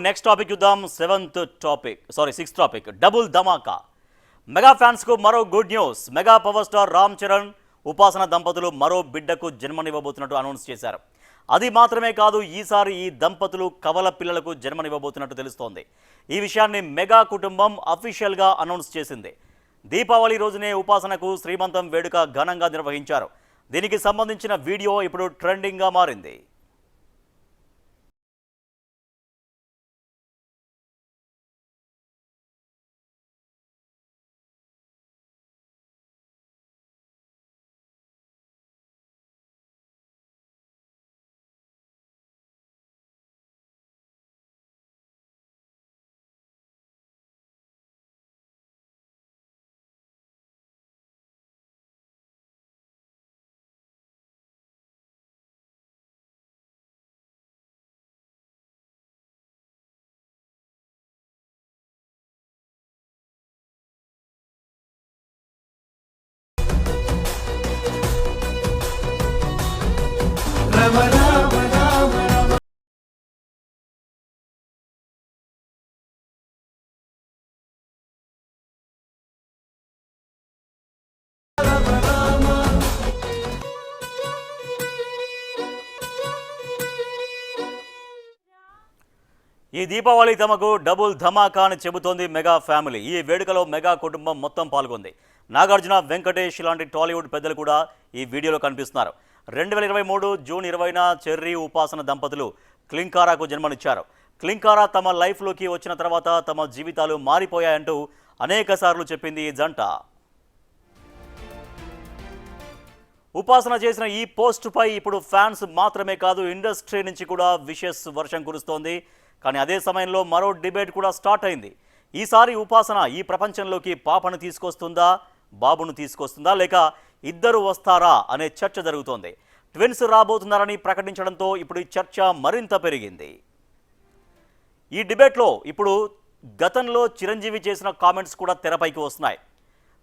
Next topic చూద్దాం. Sixth topic double ధమాకా. Mega fans కు మరో good news. Mega power star Ram Charan, ఉపాసన దంపతులు మరో బిడ్డకు జన్మనివ్వబోతున్నట్టు అనౌన్స్ చేశారు. అది మాత్రమే కాదు, ఈసారి ఈ దంపతులు కవల పిల్లలకు జన్మనివ్వబోతున్నట్టు తెలుస్తోంది. ఈ విషయాన్ని మెగా కుటుంబం అఫీషియల్గా అనౌన్స్ చేసింది. దీపావళి రోజునే ఉపాసనకు శ్రీమంతం వేడుక ఘనంగా నిర్వహించారు. దీనికి సంబంధించిన వీడియో ఇప్పుడు ట్రెండింగ్గా మారింది. ఈ దీపావళి తమకు డబుల్ ధమాకా అని చెబుతోంది మెగా ఫ్యామిలీ. ఈ వేడుకలో మెగా కుటుంబం మొత్తం పాల్గొంది. నాగార్జున, వెంకటేష్ లాంటి టాలీవుడ్ పెద్దలు కూడా ఈ వీడియోలో కనిపిస్తున్నారు. 2023 జూన్ 20న చెర్రీ, ఉపాసన దంపతులు క్లింకారాకు జన్మనిచ్చారు. క్లింకారా తమ లైఫ్లోకి వచ్చిన తర్వాత తమ జీవితాలు మారిపోయాయంటూ అనేక సార్లు చెప్పింది ఈ జంట. ఉపాసన చేసిన ఈ పోస్టుపై ఇప్పుడు ఫ్యాన్స్ మాత్రమే కాదు, ఇండస్ట్రీ నుంచి కూడా విషెస్ వర్షం కురుస్తోంది. కానీ అదే సమయంలో మరో డిబేట్ కూడా స్టార్ట్ అయింది. ఈసారి ఉపాసన ఈ ప్రపంచంలోకి పాపను తీసుకొస్తుందా, బాబును తీసుకొస్తుందా, లేక ఇద్దరు వస్తారా అనే చర్చ జరుగుతోంది. ట్విన్స్ రాబోతున్నారని ప్రకటించడంతో ఇప్పుడు ఈ చర్చ మరింత పెరిగింది. ఈ డిబేట్లో ఇప్పుడు గతంలో చిరంజీవి చేసిన కామెంట్స్ కూడా తెరపైకి వస్తున్నాయి.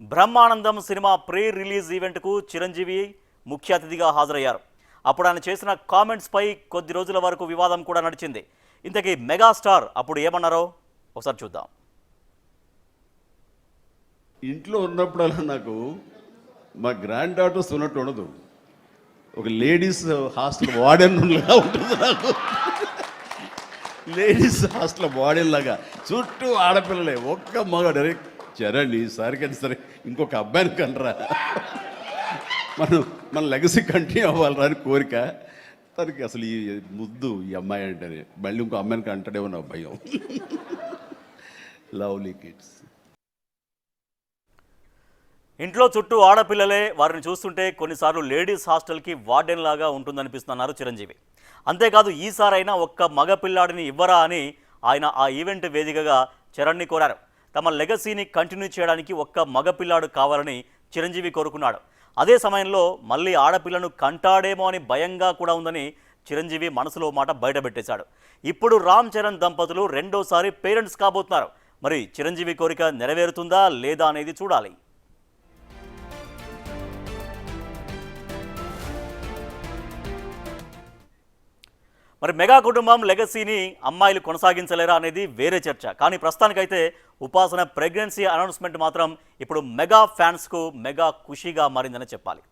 బ్రహ్మానందం సినిమా ప్రీ రిలీజ్ ఈవెంట్కు చిరంజీవి ముఖ్య అతిథిగా హాజరయ్యారు. అప్పుడు ఆయన చేసిన కామెంట్స్పై కొద్ది రోజుల వరకు వివాదం కూడా నడిచింది. ఇంతకీ మెగాస్టార్ అప్పుడు ఏమన్నారో ఒకసారి చూద్దాం. ఇంట్లో ఉన్నప్పుడల్లా నాకు మా గ్రాండ్ డాటర్స్ ఉన్నట్టు ఉండదు. ఒక లేడీస్ హాస్టల్ వార్డెన్ లాగా ఉంటుంది నాకు. లేడీస్ హాస్టల్ వార్డెన్ లాగా చుట్టూ ఆడపిల్లలే, ఒక్క మగాడు. చరణ్ ఈసారికైనా సరే ఇంకొక అబ్బాయిని కనరా, మన లెగసీ కంటిన్యూ అవ్వాలరా అని కోరిక. తనకి అసలు ఈ ముద్దు ఈ అమ్మాయి అంటేనే మళ్ళీ ఇంకో అమ్మాయికి అంటాడేమో నా భయం. Lovely kids. ఇంట్లో చుట్టూ ఆడపిల్లలే, వారిని చూస్తుంటే కొన్నిసార్లు లేడీస్ హాస్టల్కి వార్డెన్ లాగా ఉంటుందనిపిస్తున్నారు చిరంజీవి. అంతేకాదు, ఈసారైనా ఒక్క మగపిల్లాడిని ఇవ్వరా అని ఆయన ఆ ఈవెంట్ వేదికగా చరణ్ని కోరారు. తమ లెగసీని కంటిన్యూ చేయడానికి ఒక్క మగపిల్లాడు కావాలని చిరంజీవి కోరుకున్నాడు. అదే సమయంలో మళ్ళీ ఆడపిల్లను కంటాడేమో అని భయంగా కూడా ఉందని చిరంజీవి మనసులో మాట బయటపెట్టేశాడు. ఇప్పుడు రామ్ చరణ్ దంపతులు రెండోసారి పేరెంట్స్ కాబోతున్నారు. మరి చిరంజీవి కోరిక నెరవేరుతుందా లేదా అనేది చూడాలి. మరి మెగా కుటుంబం లెగసీని అమ్మాయిలు కొనసాగించలేరా అనేది వేరే చర్చ. కానీ ప్రస్తుతానికైతే ఉపాసన ప్రెగ్నెన్సీ అనౌన్స్మెంట్ మాత్రం ఇప్పుడు మెగా ఫ్యాన్స్కు మెగా ఖుషీగా మారిందని చెప్పాలి.